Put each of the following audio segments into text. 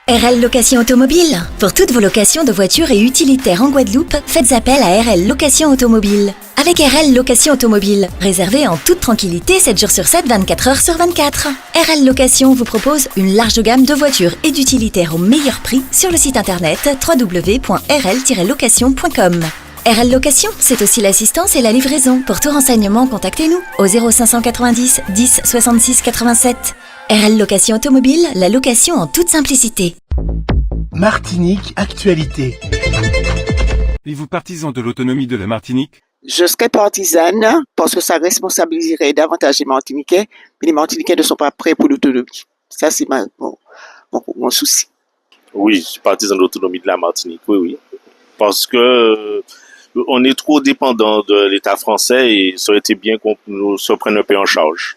RL Location Automobile. Pour toutes vos locations de voitures et utilitaires en Guadeloupe, faites appel à RL Location Automobile. Avec RL Location Automobile, réservez en toute tranquillité 7 jours sur 7, 24 heures sur 24. RL Location vous propose une large gamme de voitures et d'utilitaires au meilleur prix sur le site internet www.rl-location.com. RL Location, c'est aussi l'assistance et la livraison. Pour tout renseignement, contactez-nous au 0590 10 66 87. RL Location Automobile, la location en toute simplicité. Martinique Actualité. Êtes-vous partisan de l'autonomie de la Martinique? Je serais partisane parce que ça responsabiliserait davantage les Martiniquais, mais les Martiniquais ne sont pas prêts pour l'autonomie. Ça, c'est mon souci. Oui, je suis partisan de l'autonomie de la Martinique, oui. Parce que on est trop dépendant de l'État français et ça aurait été bien qu'on se prenne un peu en charge.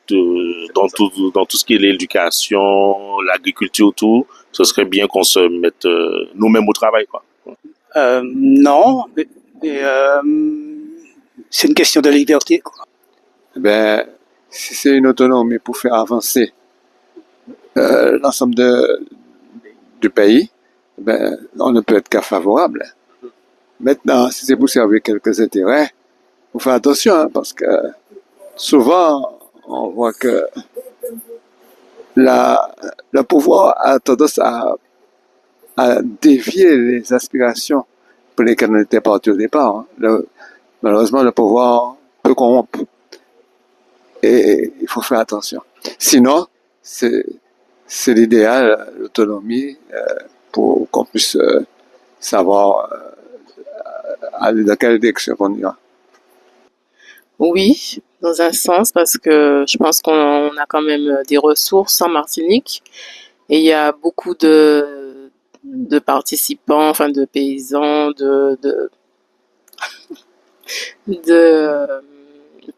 Dans tout ce qui est l'éducation, l'agriculture, tout, ce serait bien qu'on se mette nous-mêmes au travail, quoi. Non, c'est une question de liberté, quoi. Si c'est une autonomie pour faire avancer l'ensemble du pays, on ne peut être qu'à favorable. Maintenant, si c'est pour servir quelques intérêts, faut faire attention, hein, parce que souvent, on voit que le pouvoir a tendance à dévier les aspirations pour lesquelles on était parti au départ. Hein. Malheureusement, le pouvoir peut corrompre. Et il faut faire attention. Sinon, c'est l'idéal, l'autonomie, pour qu'on puisse savoir aller dans quelle direction on ira. Oui, dans un sens, parce que je pense qu'on a quand même des ressources en Martinique et il y a beaucoup de participants, enfin de paysans, de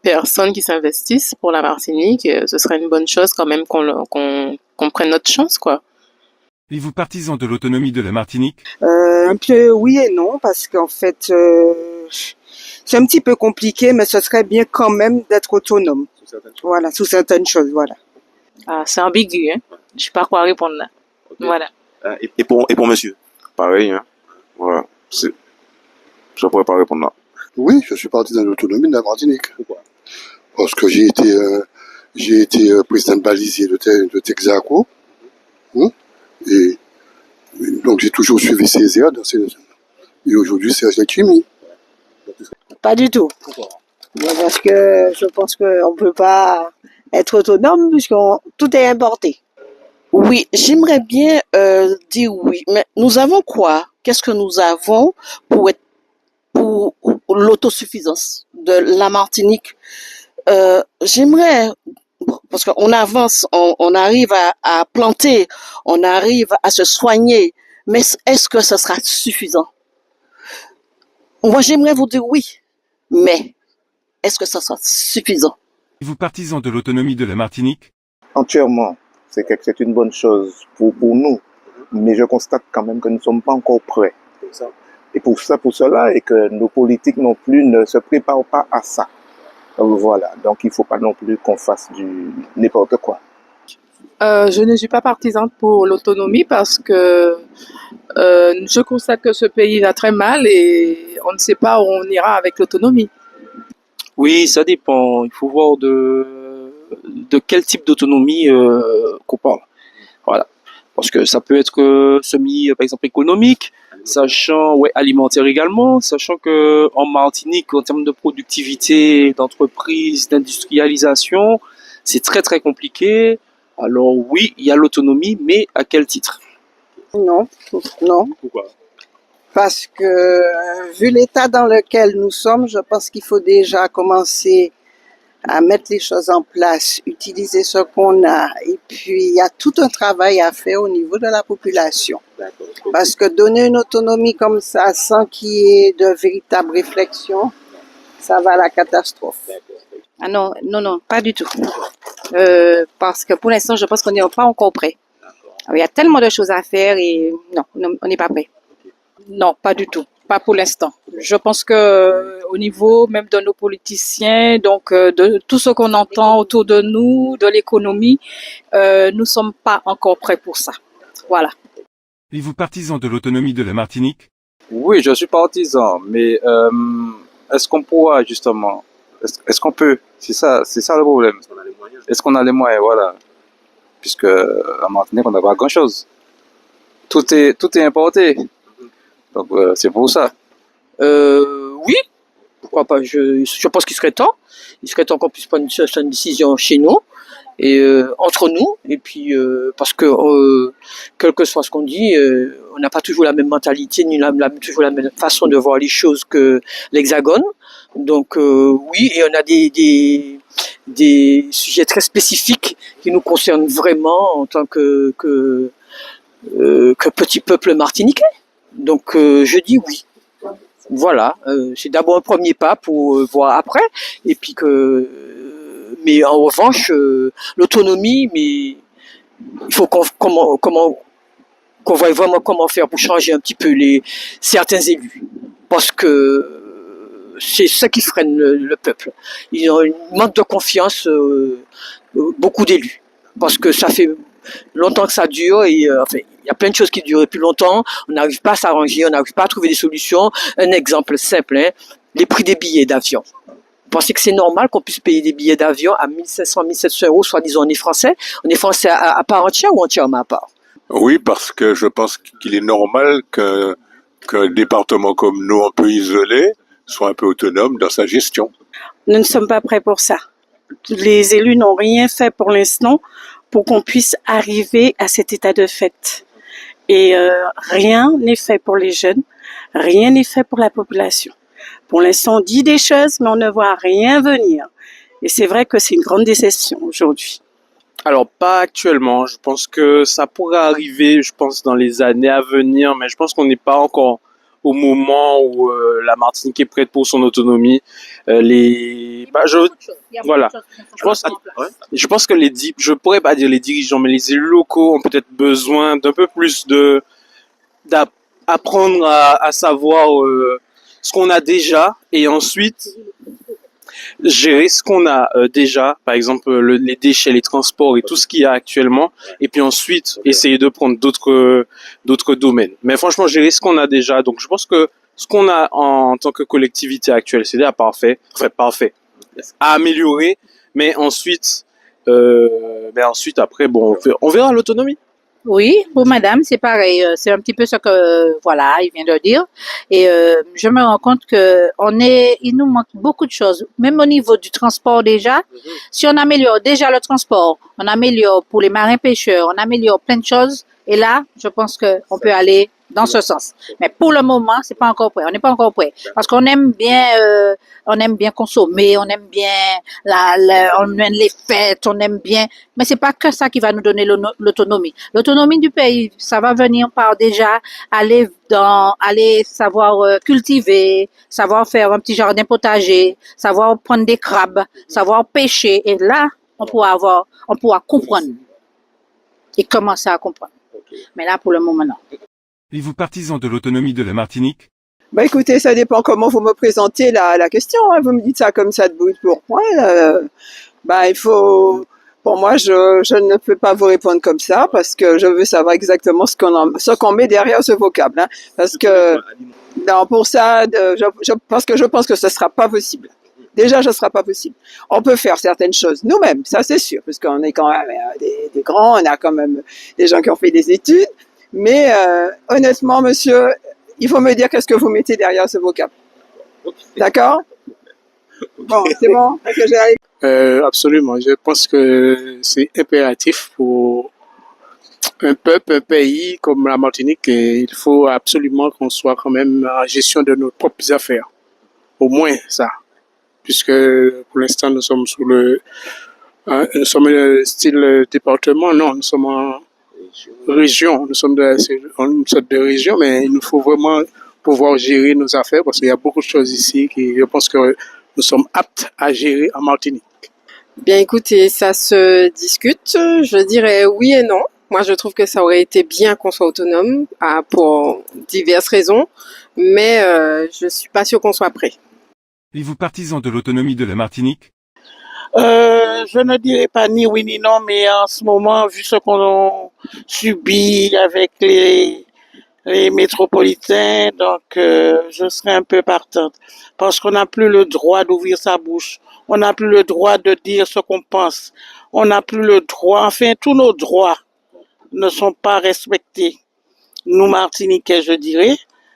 personnes qui s'investissent pour la Martinique. Ce serait une bonne chose quand même qu'on prenne notre chance, quoi. Êtes-vous partisan de l'autonomie de la Martinique? Un peu oui et non, parce qu'en fait, c'est un petit peu compliqué, mais ce serait bien quand même d'être autonome. Voilà, sous certaines choses, voilà. Ah, c'est ambigu, hein. Je sais pas quoi répondre là. Okay. Voilà. Et pour monsieur? Pareil, hein. Voilà. Je pourrais pas répondre là. Oui, je suis partisan de l'autonomie de la Martinique. Pourquoi? Parce que j'ai été président balisier de Texaco. Et donc j'ai toujours suivi CESEA dans ces... Et aujourd'hui, c'est Chimie. Pas du tout. Pourquoi? Parce que je pense qu'on ne peut pas être autonome puisque tout est importé. Oui, j'aimerais bien dire oui, mais nous avons quoi? Qu'est-ce que nous avons pour l'autosuffisance de la Martinique? J'aimerais, parce qu'on avance, on arrive à planter, on arrive à se soigner, mais est-ce que ce sera suffisant? Moi, j'aimerais vous dire oui, mais est-ce que ça sera suffisant? Êtes-vous partisan de l'autonomie de la Martinique? Entièrement. C'est une bonne chose pour nous, mais je constate quand même que nous ne sommes pas encore prêts. Et pour cela, et que nos politiques non plus ne se préparent pas à ça. Donc voilà, donc il ne faut pas non plus qu'on fasse du n'importe quoi. Je ne suis pas partisane pour l'autonomie parce que je constate que ce pays va très mal et on ne sait pas où on ira avec l'autonomie. Oui, ça dépend. Il faut voir de quel type d'autonomie qu'on parle. Voilà. Parce que ça peut être par exemple, économique, sachant, alimentaire également, sachant que en Martinique, en termes de productivité, d'entreprise, d'industrialisation, c'est très très compliqué. Alors oui, il y a l'autonomie, mais à quel titre? Non. Pourquoi? Parce que vu l'état dans lequel nous sommes, je pense qu'il faut déjà commencer à mettre les choses en place, utiliser ce qu'on a. Et puis, il y a tout un travail à faire au niveau de la population. Parce que donner une autonomie comme ça, sans qu'il y ait de véritable réflexion, ça va à la catastrophe. Ah non, pas du tout. Parce que pour l'instant, je pense qu'on n'est pas encore prêt. Il y a tellement de choses à faire et non, on n'est pas prêt. Non, pas du tout. Pas pour l'instant. Je pense que au niveau même de nos politiciens, donc de tout ce qu'on entend autour de nous, de l'économie, nous sommes pas encore prêts pour ça. Voilà. Êtes-vous partisan de l'autonomie de la Martinique? Oui, je suis partisan, mais est-ce qu'on pourra justement, est-ce qu'on peut, c'est ça le problème. Est-ce qu'on a les moyens, voilà, puisque à Martinique on n'a pas grand-chose. Tout est importé, donc c'est pour ça. Oui, pourquoi pas. Je pense qu'il serait temps. Il serait temps qu'on puisse prendre une décision chez nous et entre nous. Et puis parce que quel que soit ce qu'on dit, on n'a pas toujours la même mentalité ni toujours la même façon de voir les choses que l'Hexagone. Donc oui, et on a des sujets très spécifiques qui nous concernent vraiment en tant que petit peuple martiniquais. Donc je dis oui. Voilà, c'est d'abord un premier pas pour voir après, et puis mais en revanche, l'autonomie, mais il faut qu'on voit vraiment comment faire pour changer un petit peu certains élus, parce que c'est ça qui freine le peuple. Ils ont une manque de confiance, beaucoup d'élus, parce que ça fait longtemps que ça dure et enfin, il y a plein de choses qui durent depuis longtemps, on n'arrive pas à s'arranger, on n'arrive pas à trouver des solutions. Un exemple simple, hein, les prix des billets d'avion. Vous pensez que c'est normal qu'on puisse payer des billets d'avion à 1500, 1700 euros, soi-disant on est français à part entière ou entièrement à part? Oui, parce que je pense qu'il est normal qu'un département comme nous, un peu isolé, soit un peu autonome dans sa gestion. Nous ne sommes pas prêts pour ça. Les élus n'ont rien fait pour l'instant pour qu'on puisse arriver à cet état de fait. Et rien n'est fait pour les jeunes, rien n'est fait pour la population. Pour l'instant, on dit des choses, mais on ne voit rien venir. Et c'est vrai que c'est une grande déception aujourd'hui. Alors, pas actuellement. Je pense que ça pourrait arriver, je pense, dans les années à venir, mais je pense qu'on n'est pas encore au moment où la Martinique est prête pour son autonomie. Voilà. Je pense que je pourrais pas dire les dirigeants, mais les élus locaux ont peut-être besoin d'un peu plus d'apprendre à savoir ce qu'on a déjà et ensuite gérer ce qu'on a déjà, par exemple les déchets, les transports et tout ce qu'il y a actuellement, et puis ensuite essayer de prendre d'autres domaines. Mais franchement, gérer ce qu'on a déjà. Donc je pense que ce qu'on a en tant que collectivité actuelle, c'est déjà parfait, à améliorer, mais ensuite après, bon, on verra l'autonomie. Oui, pour madame, c'est pareil. C'est un petit peu ce que, voilà, il vient de dire. Et je me rends compte que il nous manque beaucoup de choses. Même au niveau du transport déjà. Si on améliore déjà le transport, on améliore pour les marins pêcheurs, on améliore plein de choses. Et là, je pense qu'on peut aller dans ce sens. Mais pour le moment, c'est pas encore prêt. On n'est pas encore prêt. Parce qu'on aime bien consommer, on aime bien on aime les fêtes, on aime bien. Mais c'est pas que ça qui va nous donner l'autonomie. L'autonomie du pays, ça va venir par déjà aller savoir cultiver, savoir faire un petit jardin potager, savoir prendre des crabes, savoir pêcher. Et là, on pourra comprendre. Et commencer à comprendre. Mais là, pour le moment, non. Êtes-vous partisan de l'autonomie de la Martinique? Bah écoutez, ça dépend comment vous me présentez la question. Hein. Vous me dites ça comme ça de bout pour moi. Il faut. Pour moi, je ne peux pas vous répondre comme ça parce que je veux savoir exactement ce qu'on met derrière ce vocable. Hein. Parce que non, pour ça, je pense que ce sera pas possible. Déjà, ce sera pas possible. On peut faire certaines choses nous-mêmes, ça c'est sûr, parce qu'on est quand même des grands, on a quand même des gens qui ont fait des études. Mais honnêtement, monsieur, il faut me dire qu'est-ce que vous mettez derrière ce vocable. D'accord? Bon, c'est bon? Absolument. Je pense que c'est impératif pour un peuple, un pays comme la Martinique. Et il faut absolument qu'on soit quand même en gestion de nos propres affaires. Au moins ça. Puisque pour l'instant, nous sommes nous sommes un style département. Non, nous sommes en région. Nous sommes une sorte de région, mais il nous faut vraiment pouvoir gérer nos affaires parce qu'il y a beaucoup de choses ici qui, je pense que nous sommes aptes à gérer en Martinique. Bien écoutez, ça se discute. Je dirais oui et non. Moi, je trouve que ça aurait été bien qu'on soit autonome pour diverses raisons, mais je suis pas sûre qu'on soit prêt. Êtes-vous partisan de l'autonomie de la Martinique? Je ne dirais pas ni oui ni non, mais en ce moment, vu ce qu'on subit avec les métropolitains, donc je serais un peu partante. Parce qu'on n'a plus le droit d'ouvrir sa bouche. On n'a plus le droit de dire ce qu'on pense. On n'a plus le droit, enfin, tous nos droits ne sont pas respectés. Nous, Martiniquais, je dirais,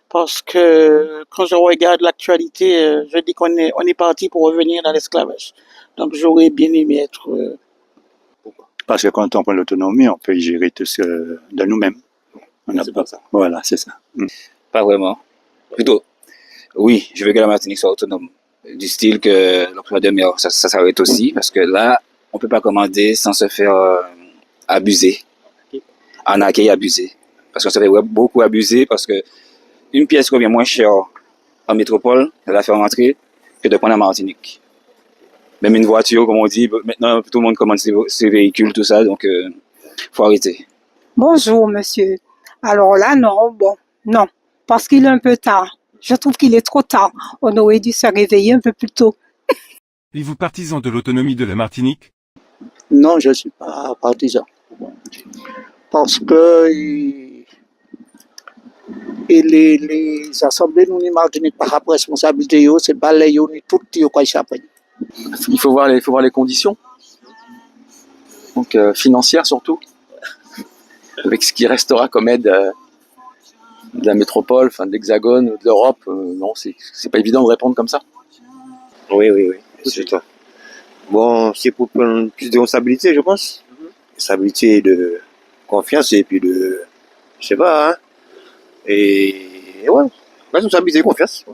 parce que quand je regarde l'actualité, je dis qu'on est parti pour revenir dans l'esclavage. Donc, j'aurais bien aimé être... Parce que quand on prend l'autonomie, on peut y gérer tout ce de nous-mêmes. C'est pas ça. Voilà, c'est ça. Pas vraiment. Plutôt, oui, je veux que la Martinique soit autonome. Du style que l'emploi de mer, ça s'arrête aussi, parce que là, on peut pas commander sans se faire abuser. Arnaquer et abuser. Parce qu'on se fait beaucoup abuser, parce que une pièce revient moins chère en métropole, de la faire rentrer, que de prendre la Martinique. Même une voiture, comme on dit, maintenant tout le monde commande ses véhicules, tout ça, donc faut arrêter. Bonjour, monsieur. Alors là, non, parce qu'il est un peu tard. Je trouve qu'il est trop tard. On aurait dû se réveiller un peu plus tôt. Êtes-vous partisan de l'autonomie de la Martinique? Non, je ne suis pas partisan. Parce que les assemblées nous Martinique par rapport à la responsabilité, c'est pas les tout qui ont échappé. Il faut voir les conditions. Donc financières surtout. Avec ce qui restera comme aide de la métropole, enfin de l'Hexagone, de l'Europe, non, c'est pas évident de répondre comme ça. Oui, c'est ça. Bon, c'est pour prendre plus de responsabilité, je pense. Responsabilité de confiance et puis de, je sais pas, hein. Et ouais, responsabilité et confiance.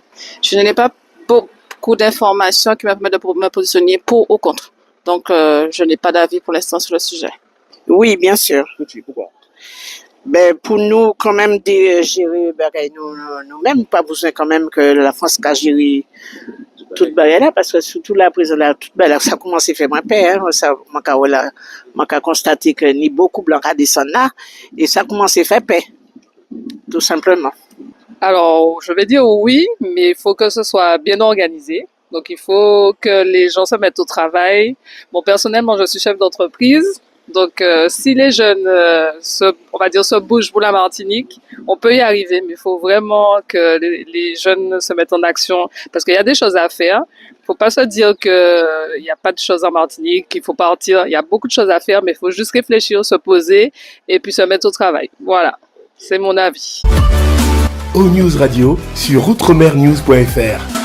Je n'ai pas beaucoup d'informations qui me permettent de me positionner pour ou contre. Donc, je n'ai pas d'avis pour l'instant sur le sujet. Oui, bien sûr. Pourquoi? Ben, pour nous, quand même, de gérer nous-mêmes, pas besoin quand même que la France qu'a géré toute barrière là, parce que surtout la prison là, toute barrière, ça commence à faire moins peur, hein. Ça, moi, constaté que ni beaucoup blanc à descendre là, et ça commence à faire peur. Tout simplement. Alors, je vais dire oui, mais il faut que ce soit bien organisé. Donc, il faut que les gens se mettent au travail. Bon, personnellement, je suis chef d'entreprise. Donc, si les jeunes, se bougent pour la Martinique, on peut y arriver, mais il faut vraiment que les jeunes se mettent en action, parce qu'il y a des choses à faire. Il faut pas se dire qu'il n'y a pas de choses en Martinique, qu'il faut partir. Il y a beaucoup de choses à faire, mais il faut juste réfléchir, se poser, et puis se mettre au travail. Voilà, c'est mon avis. O News Radio sur outremernews.fr.